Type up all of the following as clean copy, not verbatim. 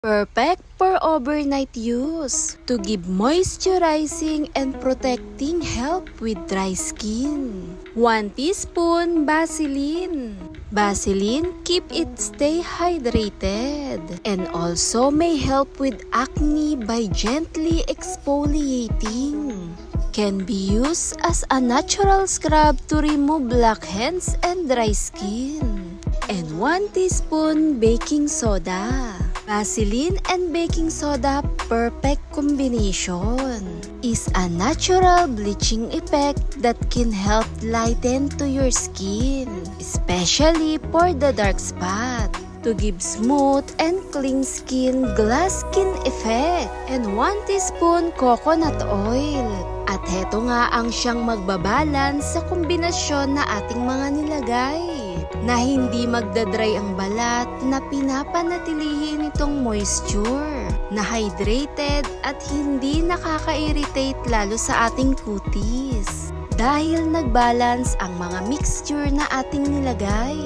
Perfect for overnight use to give moisturizing and protecting help with dry skin. 1 teaspoon Vaseline. Vaseline keep it stay hydrated and also may help with acne by gently exfoliating. Can be used as a natural scrub to remove blackheads and dry skin. And 1 teaspoon baking soda. Vaseline and baking soda perfect combination. Is a natural bleaching effect that can help lighten to your skin, especially for the dark spot. To give smooth and clean skin, glass skin effect. And 1 teaspoon coconut oil. At heto nga ang siyang magbabalance sa kombinasyon na ating mga nilagay na hindi magdadry ang balat, na pinapanatilihin itong moisture, na hydrated at hindi nakaka-irritate lalo sa ating kutis. Dahil nagbalance ang mga mixture na ating nilagay.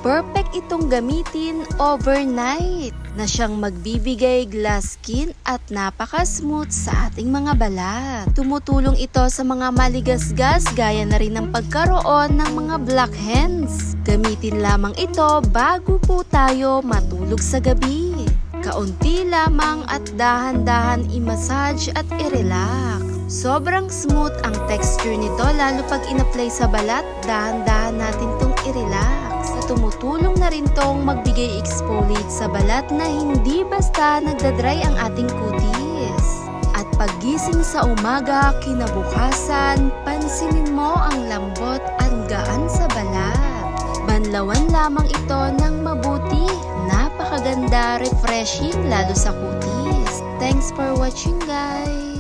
Perfect itong gamitin overnight na siyang magbibigay glass skin at napaka-smooth sa ating mga balat. Tumutulong ito sa mga maligasgas gaya na rin ng pagkaroon ng mga blackheads. Gamitin lamang ito bago po tayo matulog sa gabi. Kaunti lamang at dahan-dahan i-massage at i-relax. Sobrang smooth ang texture nito lalo pag in-apply sa balat, dahan-dahan natin itong i-relax. At tumutulong na rin tong magbigay exfoliate sa balat na hindi basta nagdadry ang ating kutis. At paggising sa umaga, kinabukasan, pansinin mo ang lambot at gaan sa balat. Banlawan lamang ito ng mabuti. Napakaganda, refreshing lalo sa kutis. Thanks for watching guys!